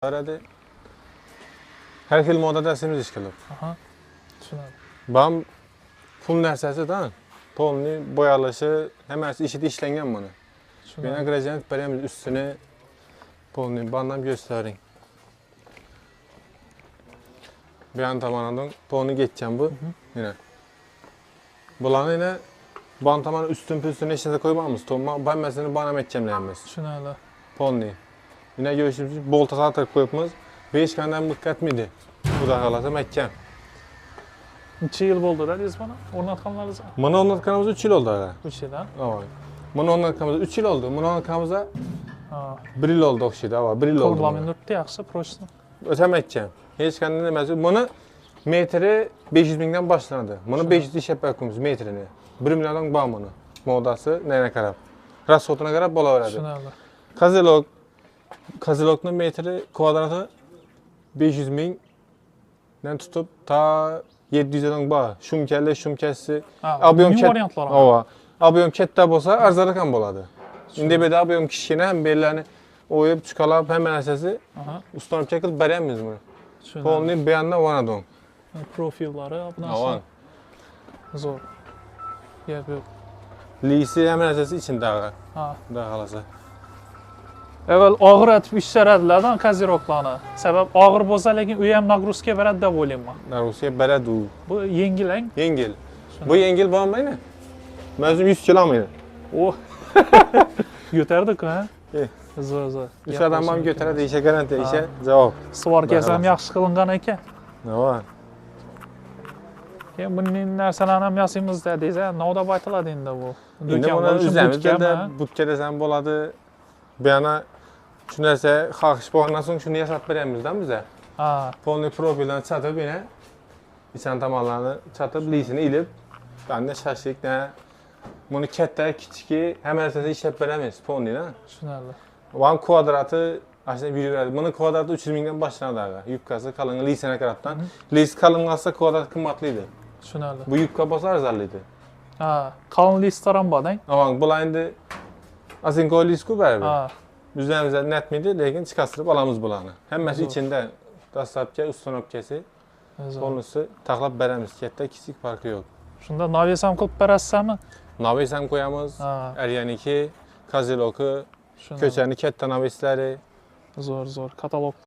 Arada her xil moda dersimiz iş kılıp. Aha. Tushunadi. Bam pul narsasi da polni boyalışı hemmasi işi işlengen bana. Bana gradient beremiz üstüne polni bandam gösterin. Bir an tamamen polni geçeceğim bu. Yine. Bulanı yine band tamamen üstüne işinize koymamız. Tomma ben mesela bana edeceğim deyimiz. Tushunadi. Polni. Yine görüşümüz bolta satır koyupmuz. 5 kandan dikkat miydi? Bu da kalasam edeceğim. Necha yil bo'ldi da deysiz bana? O'rnatganlaringiz? Mana o'rnatganimiz 3 yil oldu aga. 3 yil, ha? Avoy. Mana o'rnatganimiz 3 yil oldu. Mana o'rnatganimizda Ha. 1 yil oldu o'xshaydi. Avoy, 1 yil oldu. To'g'rilamaydi, yaxshi, prosta. O'tam edeceğim. Hech qanday emas. Buni metri 500 mingdan boshlanadi. Buni 500 ishab qo'yamiz metrini. 1 milliondan bor buni. Modasi nega qarab. Rasxotuna qarab bo'laveradi. Tushunadi. Kozilokning metri kvadrati 500 mingdan tutib ta 700 dan bor. Shumkasi. Ob'yom variantlar. Ava. Ob'yom katta bo'lsa arzonroq bo'ladi. Endi bu yerda ob'yom kichkina ham bellarni o'yib, chiqalab hamma narsasi ustanib chekilib beramiz buni. Polni buyanda vanadon. Profillari bu narsa. Avan. Zo'r. Yo'q. Lisi hamma narsasi ichida. Ha. Xudo xolasa. Evvel og'ir etib ishlaradilar koziroklarni. Sabab og'ir bo'lsa, lekin u ham nagruzka beradi deb o'ylayman. Nagruzka beradi u. Bu yengil-ang. Yengil. Bu yengil bo'lmaydi. O'zim 100 kilo olmaydi. Oh. Ko'tardik ha? Zo'r. O'sha odam ham ko'taradi, isha garantiya, isha javob. Svarkasi ham yaxshi qilingan ekan. Nima? Keyin bunday narsalarni ham yasaymiz-da deysa, navda aytiladi endi bu. Endi buni o'zimizda butka desam bo'ladi. Bu yana shu narsa xohish bo'lgandan so'ng shuni yasab beramiz-da biza. Ha. Polni profildan chatib yana ichan tomonlarni chatib, lisini ilib, qanday shashlikda buni katta, kichiki hamma narsani ishlab beramiz polnida. Tushunarli. Van kvadrati aslida yuraveradi. Buni kvadrati 300 mingdan boshlanadi aga. Yubkasi qalin lisini qarabdan. Lis qalin bo'lsa kvadrat qimmatlaydi. Tushunarli. Bu yubka bo'lsa arzonlaydi. Ha, qalin lislar ham bor-da. Avang bular endi asinko lisku baribir. Ha. Bizimizda netmidi, lekin chiqarib olamiz bularni. Hammasi ichida dastlabki ustanobkasi, bonusi taxlab beramiz. Katta, kichik farqi yo'q. Shunda naves ham qilib berasizmi? Naves ham qo'yamiz. Aryaniki, Koziloki, ko'chani katta naveslari. Zo'r, katalog